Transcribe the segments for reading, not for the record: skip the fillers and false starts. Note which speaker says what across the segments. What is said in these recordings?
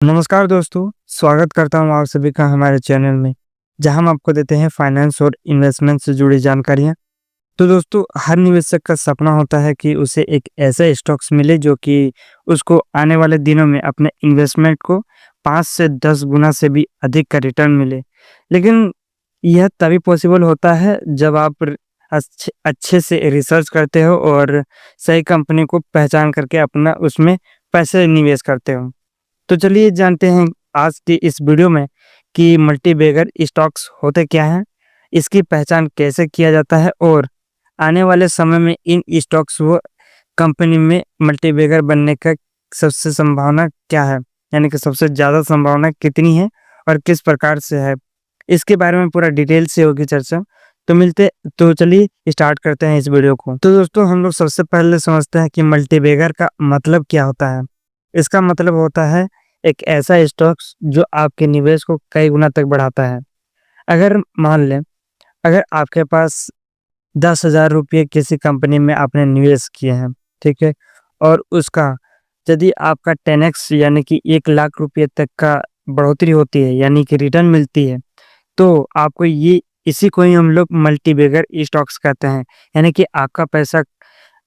Speaker 1: नमस्कार दोस्तों, स्वागत करता हूँ आप सभी का हमारे चैनल में, जहाँ हम आपको देते हैं फाइनेंस और इन्वेस्टमेंट से जुड़ी जानकारियाँ। तो दोस्तों, हर निवेशक का सपना होता है कि उसे एक ऐसा स्टॉक्स मिले जो कि उसको आने वाले दिनों में अपने इन्वेस्टमेंट को 5 से 10 गुना से भी अधिक का रिटर्न मिले। लेकिन यह तभी पॉसिबल होता है जब आप अच्छे अच्छे से रिसर्च करते हो और सही कंपनी को पहचान करके अपना उसमें पैसे निवेश करते हो। तो चलिए जानते हैं आज की इस वीडियो में कि मल्टीबैगर स्टॉक्स होते क्या हैं, इसकी पहचान कैसे किया जाता है और आने वाले समय में इन स्टॉक्स व कंपनी में मल्टीबैगर बनने का सबसे संभावना क्या है, यानी कि सबसे ज़्यादा संभावना कितनी है और किस प्रकार से है, इसके बारे में पूरा डिटेल से होगी चर्चा। तो चलिए स्टार्ट करते हैं इस वीडियो को। तो दोस्तों, हम लोग सबसे पहले समझते हैं कि मल्टीबैगर का मतलब क्या होता है। इसका मतलब होता है एक ऐसा स्टॉक्स जो आपके निवेश को कई गुना तक बढ़ाता है। अगर मान लें, अगर आपके पास 10,000 रुपये किसी कंपनी में आपने निवेश किए हैं, ठीक है? और उसका यदि आपका 10x यानी कि 1,00,000 रुपये तक का बढ़ोतरी होती है, यानी कि रिटर्न मिलती है, तो आपको ये इसी को ही हम लोग मल्टीबैगर स्टॉक्स कहते हैं। यानी कि आपका पैसा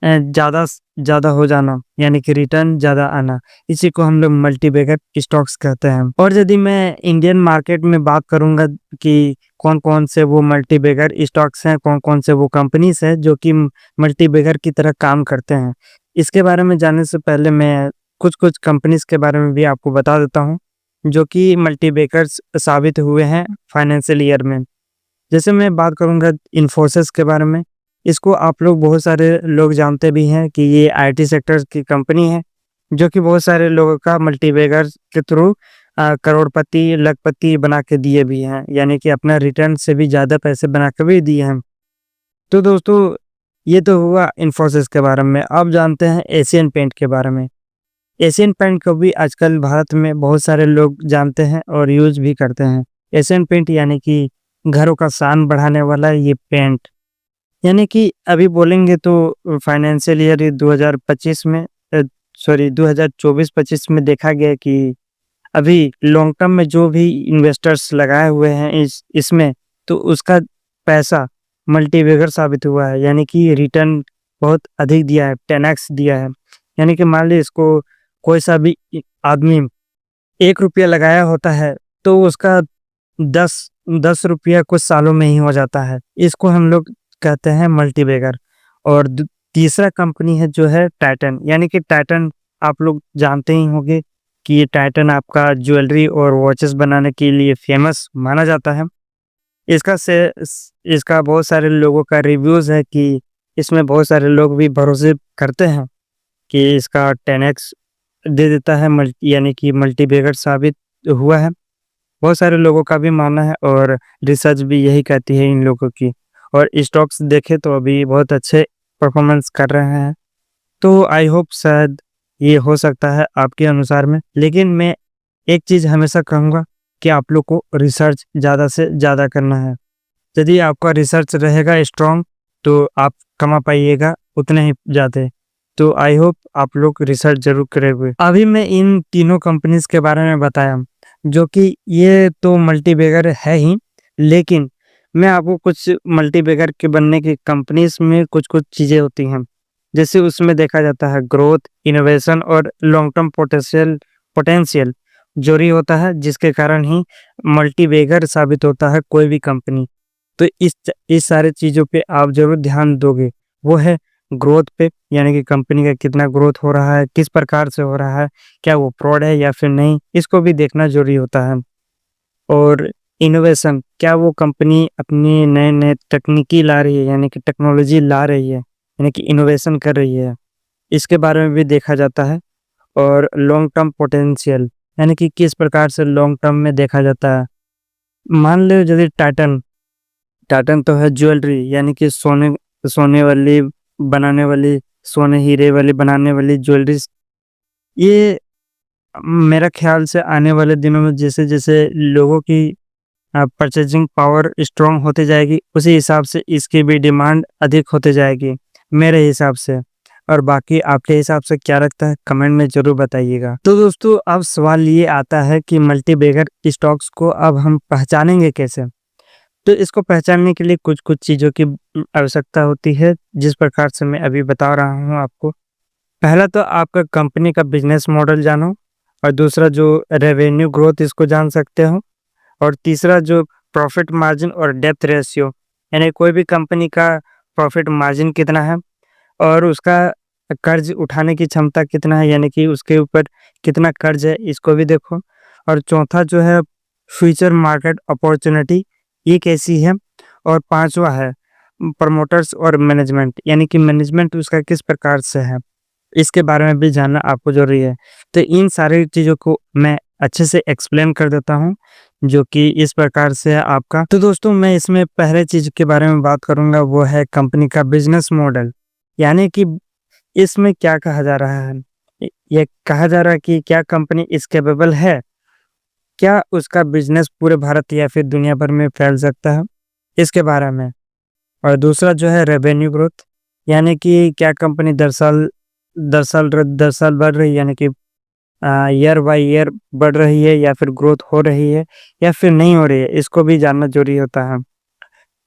Speaker 1: ज़्यादा स ज़्यादा हो जाना, यानी कि रिटर्न ज़्यादा आना, इसी को हम लोग मल्टीबैगर स्टॉक्स कहते हैं। और यदि मैं इंडियन मार्केट में बात करूँगा कि कौन-कौन से वो मल्टीबैगर स्टॉक्स हैं, कौन-कौन से वो कंपनीज़ हैं जो कि मल्टीबैगर की तरह काम करते हैं। इसके बारे में जानने से पहले मैं कुछ-कुछ कंपनीज़ के बारे में भी आपको बता देता हूँ, जो कि मल्टीबैगर्स साबित हुए हैं फाइनेंशियल ईयर में। जैसे मैं बात करूँगा इन्फोसिस के बारे में, इसको आप लोग बहुत सारे लोग जानते भी हैं कि ये आईटी सेक्टर की कंपनी है, जो कि बहुत सारे लोगों का मल्टीबैगर के थ्रू करोड़पति, लखपति बना के दिए भी हैं, यानी कि अपना रिटर्न से भी ज़्यादा पैसे बना के भी दिए हैं। तो दोस्तों, ये तो हुआ इन्फोसिस के बारे में। अब जानते हैं एशियन पेंट के बारे में। एशियन पेंट को भी आजकल भारत में बहुत सारे लोग जानते हैं और यूज़ भी करते हैं। एशियन पेंट यानी कि घरों का शान बढ़ाने वाला ये पेंट, यानी कि अभी बोलेंगे तो फाइनेंशियल ईयर 2025 में सॉरी 2024-25 में देखा गया कि अभी लॉन्ग टर्म में जो भी इन्वेस्टर्स लगाए हुए हैं इसमें, तो उसका पैसा मल्टीबैगर साबित हुआ है, यानी कि रिटर्न बहुत अधिक दिया है, 10x दिया है। यानी कि मान लीजिए इसको कोई सा भी आदमी ₹1 लगाया होता है, तो उसका 10 रुपया कुछ सालों में ही हो जाता है। इसको हम लोग कहते हैं मल्टीबैगर। और तीसरा कंपनी है जो है टाइटन, यानी कि टाइटन आप लोग जानते ही होंगे कि ये टाइटन आपका ज्वेलरी और वॉचेस बनाने के लिए फेमस माना जाता है। इसका से इसका बहुत सारे लोगों का रिव्यूज़ है कि इसमें बहुत सारे लोग भी भरोसे करते हैं कि इसका 10x दे देता है, यानी कि मल्टीबैगर साबित हुआ है। बहुत सारे लोगों का भी मानना है और रिसर्च भी यही कहती है इन लोगों की। और स्टॉक्स देखें तो अभी बहुत अच्छे परफॉर्मेंस कर रहे हैं। तो आई होप शायद ये हो सकता है आपके अनुसार में। लेकिन मैं एक चीज़ हमेशा कहूँगा कि आप लोग को रिसर्च ज़्यादा से ज़्यादा करना है। यदि आपका रिसर्च रहेगा स्ट्रॉन्ग, तो आप कमा पाइएगा उतने ही ज़्यादा। तो आई होप आप लोग रिसर्च ज़रूर करेंगे। अभी मैं इन तीनों कंपनीज़ के बारे में बताया, जो कि ये तो मल्टीबैगर है ही, लेकिन मैं आपको कुछ मल्टीबैगर के बनने की कंपनीज़ में कुछ-कुछ चीज़ें होती हैं। जैसे उसमें देखा जाता है ग्रोथ, इनोवेशन और लॉन्ग टर्म पोटेंशियल ज़रूरी होता है, जिसके कारण ही मल्टीबैगर साबित होता है कोई भी कंपनी। तो इस सारी चीज़ों पे आप ज़रूर ध्यान दोगे। वो है ग्रोथ पे, यानी कि कंपनी का कितना ग्रोथ हो रहा है, किस प्रकार से हो रहा है, क्या वो फ्रॉड है या फिर नहीं, इसको भी देखना ज़रूरी होता है। और इनोवेशन, क्या वो कंपनी अपनी नए-नए तकनीकी ला रही है, यानी कि टेक्नोलॉजी ला रही है, यानी कि इनोवेशन कर रही है, इसके बारे में भी देखा जाता है। और लॉन्ग टर्म पोटेंशियल, यानी कि किस प्रकार से लॉन्ग टर्म में देखा जाता है। मान लो यदि टाइटन टाइटन तो है ज्वेलरी, यानी कि सोने सोने वाली बनाने वाली, सोने हीरे वाली बनाने वाली ज्वेलरीज़। ये मेरा ख़्याल से आने वाले दिनों में जैसे-जैसे लोगों की परचेज़िंग पावर स्ट्रॉन्ग होती जाएगी, उसी हिसाब से इसकी भी डिमांड अधिक होती जाएगी, मेरे हिसाब से। और बाकी आपके हिसाब से क्या लगता है कमेंट में ज़रूर बताइएगा। तो दोस्तों अब सवाल ये आता है कि मल्टीबैगर स्टॉक्स को अब हम पहचानेंगे कैसे? तो इसको पहचानने के लिए कुछ-कुछ चीज़ों की आवश्यकता होती है, जिस प्रकार से मैं अभी बता रहा हूँ आपको। पहला तो आपका कंपनी का बिज़नेस मॉडल जानो, और दूसरा जो रेवेन्यू ग्रोथ इसको जान सकते हो, और तीसरा जो प्रॉफ़िट मार्जिन और डेब्ट रेशियो, यानी कोई भी कंपनी का प्रॉफ़िट मार्जिन कितना है और उसका कर्ज़ उठाने की क्षमता कितना है, यानी कि उसके ऊपर कितना कर्ज़ है, इसको भी देखो। और चौथा जो है फ्यूचर मार्केट अपॉर्च्युनिटी, ये कैसी है? और पाँचवाँ है प्रमोटर्स और मैनेजमेंट, यानी कि मैनेजमेंट उसका किस प्रकार से है, इसके बारे में भी जानना आपको ज़रूरी है। तो इन सारी चीज़ों को मैं अच्छे से एक्सप्लेन कर देता हूँ, जो कि इस प्रकार से है आपका। तो दोस्तों मैं इसमें पहले चीज़ के बारे में बात करूँगा, वो है कंपनी का बिज़नेस मॉडल। यानी कि इसमें क्या कहा जा रहा है? ये कहा जा रहा है कि क्या कंपनी इस कैपेबल है? क्या उसका बिज़नेस पूरे भारत या फिर दुनिया भर में फैल सकता है? इसके बारे में। और दूसरा जो है रेवेन्यू ग्रोथ, यानी कि क्या कंपनी दर साल बढ़ रही है, यानी कि ईयर बाय ईयर बढ़ रही है या फिर ग्रोथ हो रही है या फिर नहीं हो रही है, इसको भी जानना ज़रूरी होता है।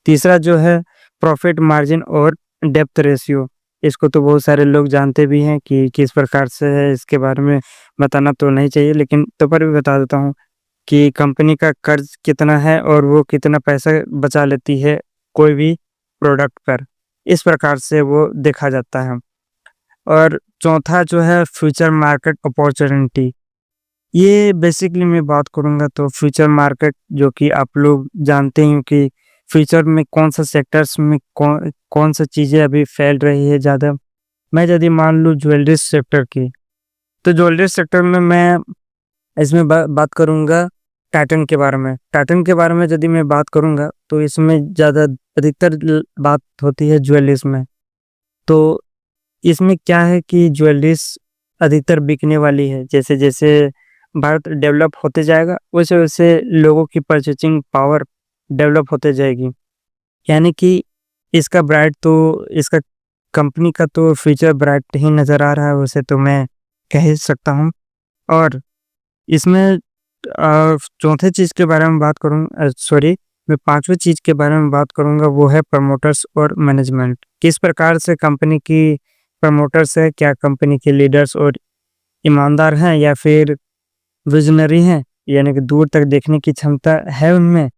Speaker 1: तीसरा जो है प्रॉफ़िट मार्जिन और डेब्ट रेशियो, इसको तो बहुत सारे लोग जानते भी हैं कि किस प्रकार से है, इसके बारे में बताना तो नहीं चाहिए, लेकिन तो पर भी बता देता हूँ कि कंपनी का कर्ज़ कितना है और वो कितना पैसा बचा लेती है कोई भी प्रोडक्ट पर, इस प्रकार से वो देखा जाता है। और चौथा जो है फ्यूचर मार्केट अपॉर्च्युनिटी, ये बेसिकली मैं बात करूँगा तो फ्यूचर मार्केट, जो कि आप लोग जानते ही हो कि फ्यूचर में कौन-सा सेक्टर्स में कौन-सा चीज़ें अभी फैल रही है ज़्यादा। मैं यदि मान लूँ ज्वेलरी सेक्टर की, तो ज्वेलरी सेक्टर में मैं इसमें बात करूँगा टाइटन के बारे में। टाइटन के बारे में यदि मैं बात करूँगा तो इसमें ज़्यादा अधिकतर बात होती है ज्वेलरीज़ में। तो इसमें क्या है कि ज्वेलरीज़ अधिकतर बिकने वाली है। जैसे-जैसे भारत डेवलप होते जाएगा, वैसे-वैसे लोगों की परचेज़िंग पावर डेवलप होते जाएगी। यानी कि इसका कंपनी का तो फ्यूचर ब्राइट ही नज़र आ रहा है, वैसे तो मैं कह ही सकता हूँ। और इसमें चौथे चीज़ के बारे में बात करूँ, सॉरी, मैं पाँचवें चीज़ के बारे में बात करूँगा, वो है प्रमोटर्स और मैनेजमेंट। किस प्रकार से कंपनी की प्रमोटर्स है, क्या कंपनी के लीडर्स और ईमानदार हैं या फिर विज़नरी हैं, यानी कि दूर तक देखने की क्षमता है उनमें,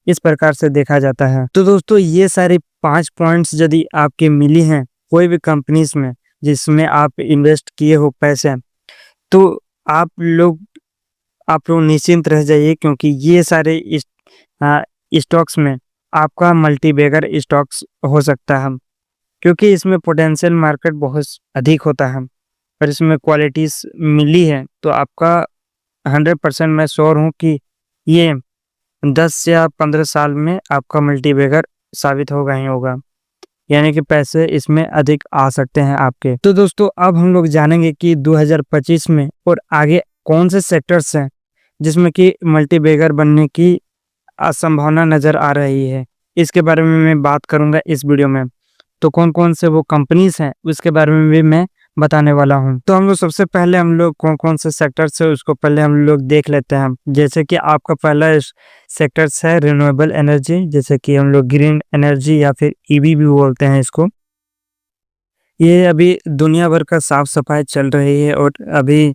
Speaker 1: इस प्रकार से देखा जाता है। तो दोस्तों ये सारी 5 पॉइंट्स यदि आपके मिली हैं कोई भी कंपनीज़ में जिसमें आप इन्वेस्ट किए हो पैसे, तो आप लोग आप लोग निश्चिंत रह जाइए, क्योंकि ये सारे स्टॉक्स में आपका मल्टीबैगर स्टॉक्स हो सकता है, क्योंकि इसमें पोटेंशियल मार्केट बहुत अधिक होता है और इसमें क्वालिटीज़ मिली है, तो आपका 100% मैं श्योर हूँ कि ये 10 या 15 साल में आपका मल्टीबैगर साबित होगा ही होगा, यानी कि पैसे इसमें अधिक आ सकते हैं आपके। तो दोस्तों अब हम लोग जानेंगे कि 2025 में और आगे कौन से सेक्टर्स हैं जिसमें कि मल्टीबैगर बनने की संभावना नज़र आ रही है। इसके बारे में मैं बात करूँगा इस वीडियो में। तो कौन-कौन से वो कंपनीज़ हैं उसके बारे में भी मैं बताने वाला हूँ। तो हम लोग सबसे पहले कौन-कौन से सेक्टर्स है उसको पहले हम लोग देख लेते हैं। जैसे कि आपका पहला सेक्टर्स है रिन्यूएबल एनर्जी, जैसे कि हम लोग ग्रीन एनर्जी या फिर ईवी भी बोलते हैं इसको। ये अभी दुनिया भर का साफ-सफाई चल रही है और अभी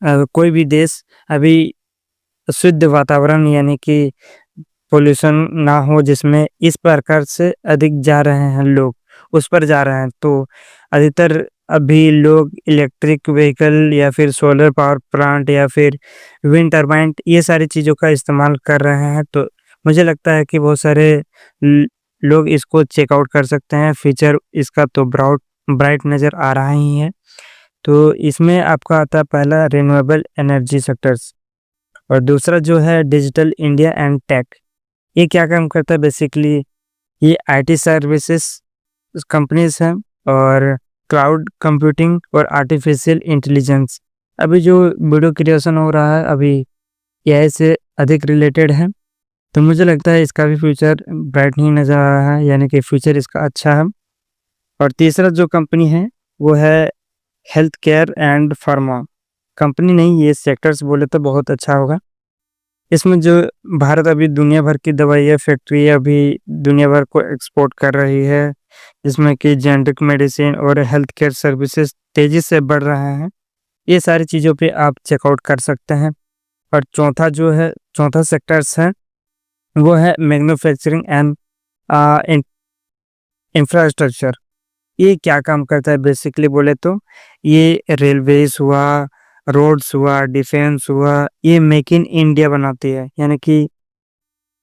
Speaker 1: कोई भी देश अभी शुद्ध वातावरण, यानी कि पॉल्यूशन ना हो, जिसमें इस प्रकार से अधिक जा रहे हैं लोग, उस पर जा रहे हैं। तो अधिकतर अभी लोग इलेक्ट्रिक व्हीकल या फिर सोलर पावर प्लांट या फिर विंड टरबाइन, ये सारी चीज़ों का इस्तेमाल कर रहे हैं। तो मुझे लगता है कि बहुत सारे लोग इसको चेकआउट कर सकते हैं। फीचर इसका तो ब्राइट नज़र आ रहा ही है। तो इसमें आपका आता है पहला रिन्यूएबल एनर्जी सेक्टर्स, और दूसरा जो है डिजिटल इंडिया एंड टेक। ये क्या काम करता है बेसिकली, ये आईटी सर्विसेज कंपनीज हैं और क्लाउड कंप्यूटिंग और आर्टिफिशियल इंटेलिजेंस। अभी जो वीडियो क्रिएशन हो रहा है अभी एआई से अधिक रिलेटेड है, तो मुझे लगता है इसका भी फ्यूचर ब्राइट नहीं नज़र आ रहा है, यानी कि फ्यूचर इसका अच्छा है। और तीसरा जो कंपनी है वो है health care and pharma. Company नहीं, ये सेक्टर्स बोले तो बहुत अच्छा होगा। इसमें जो भारत अभी दुनिया भर की दवाइयाँ फैक्ट्री अभी दुनिया भर को एक्सपोर्ट कर रही है, जिसमें कि जेनेरिक मेडिसिन और हेल्थ केयर सर्विसेज तेज़ी से बढ़ रहे हैं। ये सारी चीज़ों पे आप चेकआउट कर सकते हैं। और चौथा सेक्टर्स है, वो है मैन्युफैक्चरिंग एंड इंफ्रास्ट्रक्चर। ये क्या काम करता है बेसिकली बोले तो, ये रेलवेज हुआ, रोड्स हुआ, डिफेंस हुआ, ये मेक इन इंडिया बनाती है। यानी कि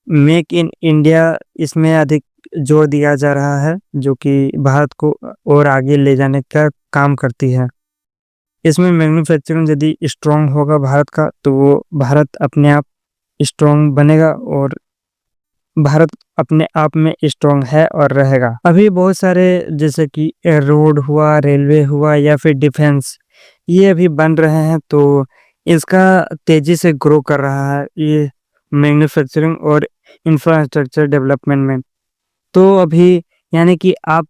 Speaker 1: मेक इन इंडिया, इसमें अधिक जोर दिया जा रहा है, जो कि भारत को और आगे ले जाने का काम करती है। इसमें मैन्युफैक्चरिंग यदि स्ट्रॉन्ग होगा भारत का, तो वो भारत अपने आप स्ट्रॉन्ग बनेगा और भारत अपने आप में स्ट्रॉन्ग है और रहेगा। अभी बहुत सारे जैसे कि रोड हुआ, रेलवे हुआ या फिर डिफेंस, ये अभी बन रहे हैं, तो इसका तेजी से ग्रो कर रहा है ये मैन्युफैक्चरिंग और इंफ्रास्ट्रक्चर डेवलपमेंट में। तो अभी यानी कि आप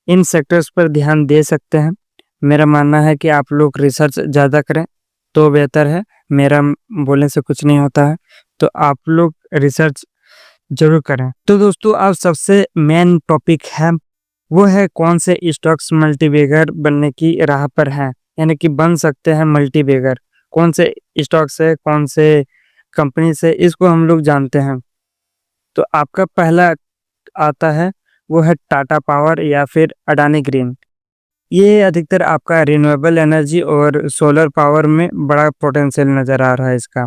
Speaker 1: इन सेक्टर्स पर ध्यान दे सकते हैं। मेरा मानना है कि आप लोग रिसर्च ज़्यादा करें तो बेहतर है। मेरा बोलने से कुछ नहीं होता है, तो आप लोग रिसर्च ज़रूर करें। तो दोस्तों, अब सबसे मेन टॉपिक है, वो है कौन से स्टॉक्स मल्टीबैगर बनने की राह पर हैं, यानी कि बन सकते हैं मल्टीबैगर। कौन से स्टॉक्स है, कौन से कंपनी से, इसको हम लोग जानते हैं। तो आपका पहला आता है, वो है टाटा पावर या फिर अडानी ग्रीन। ये अधिकतर आपका रिन्यूएबल एनर्जी और सोलर पावर में बड़ा पोटेंशियल नज़र आ रहा है इसका,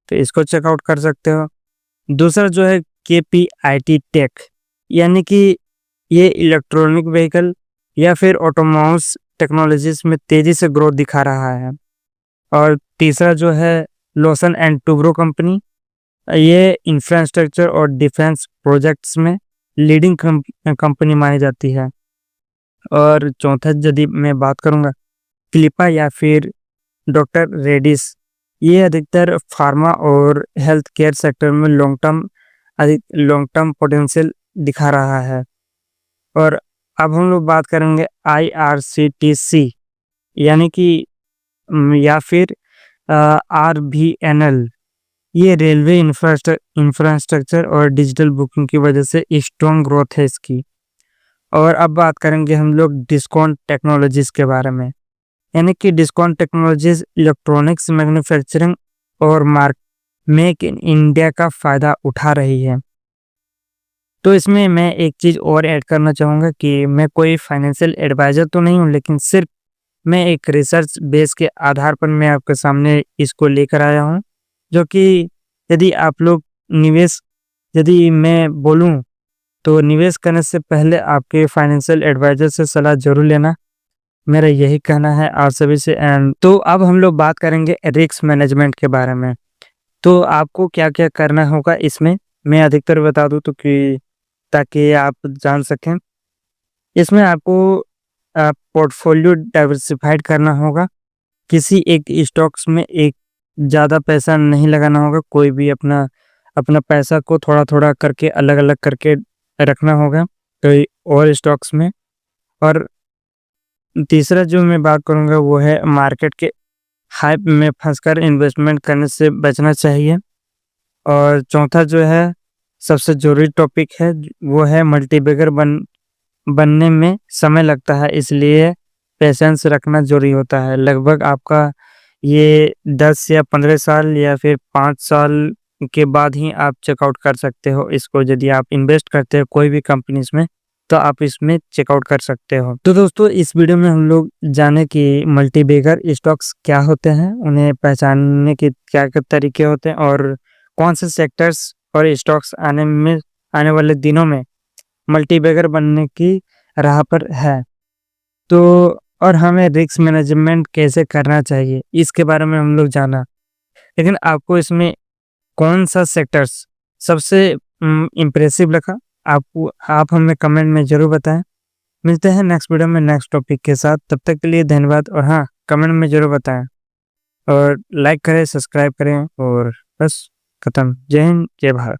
Speaker 1: तो इसको चेकआउट कर सकते हो। दूसरा जो है केपीआईटी टेक, यानी कि ये इलेक्ट्रॉनिक व्हीकल या फिर ऑटोमोबाइल्स टेक्नोलॉजीज में तेज़ी से ग्रोथ दिखा रहा है। और तीसरा जो है लॉसन एंड टुब्रो कंपनी, ये इंफ्रास्ट्रक्चर और डिफेंस प्रोजेक्ट्स में लीडिंग कंपनी मानी जाती है। और चौथा यदि मैं बात करूँगा, फिलिपा या फिर डॉक्टर रेडिस, ये अधिकतर फार्मा और हेल्थ केयर सेक्टर में लॉन्ग टर्म पोटेंशियल दिखा रहा है। और अब हम लोग बात करेंगे आईआरसीटीसी, यानी कि या फिर आरबीएनएल, ये रेलवे इंफ्रास्ट्रक्चर और डिजिटल बुकिंग की वजह से स्ट्रॉन्ग ग्रोथ है इसकी। और अब बात करेंगे हम लोग डिस्काउंट टेक्नोलॉजीज के बारे में, यानी कि डिस्काउंट टेक्नोलॉजीज इलेक्ट्रॉनिक्स मैन्युफैक्चरिंग और मेक इन इंडिया का फ़ायदा उठा रही है। तो इसमें मैं एक चीज़ और ऐड करना चाहूँगा कि मैं कोई फाइनेंशियल एडवाइज़र तो नहीं हूँ, लेकिन सिर्फ मैं एक रिसर्च बेस के आधार पर मैं आपके सामने इसको लेकर आया हूँ, जो कि यदि आप लोग निवेश यदि मैं बोलूँ, तो निवेश करने से पहले आपके फाइनेंशियल एडवाइज़र से सलाह ज़रूर लेना, मेरा यही कहना है आप सभी से। एंड तो अब हम लोग बात करेंगे रिस्क मैनेजमेंट के बारे में। तो आपको क्या-क्या करना होगा इसमें, मैं अधिकतर बता दूँ तो कि ताकि आप जान सकें। इसमें आपको पोर्टफोलियो डाइवर्सिफाइड करना होगा। किसी एक स्टॉक्स में एक ज़्यादा पैसा नहीं लगाना होगा, कोई भी अपना अपना पैसा को थोड़ा-थोड़ा करके अलग-अलग करके रखना होगा कोई और स्टॉक्स में। और तीसरा जो मैं बात करूँगा, वो है मार्केट के हाइप में फंसकर इन्वेस्टमेंट करने से बचना चाहिए। और चौथा जो है सबसे ज़रूरी टॉपिक है, वो है मल्टीबैगर बनने में समय लगता है, इसलिए पेशेंस रखना ज़रूरी होता है। लगभग आपका ये 10 या 15 साल या फिर 5 साल के बाद ही आप चेकआउट कर सकते हो इसको। यदि आप इन्वेस्ट करते हो कोई भी कंपनीज़ में, तो आप इसमें चेकआउट कर सकते हो। तो दोस्तों, इस वीडियो में हम लोग जाने कि मल्टीबैगर स्टॉक्स क्या होते हैं, उन्हें पहचानने के क्या-क्या तरीके होते हैं और कौन से सेक्टर्स और स्टॉक्स आने वाले दिनों में मल्टीबैगर बनने की राह पर है। तो और हमें रिस्क मैनेजमेंट कैसे करना चाहिए, इसके बारे में हम लोग जाना। लेकिन आपको इसमें कौन-सा सेक्टर्स सबसे इम्प्रेसिव लगा, आप हमें कमेंट में ज़रूर बताएँ। मिलते हैं नेक्स्ट वीडियो में नेक्स्ट टॉपिक के साथ, तब तक के लिए धन्यवाद। और हाँ, कमेंट में ज़रूर बताएँ और लाइक करें, सब्सक्राइब करें और बस खत्म। जय हिंद, जय भारत।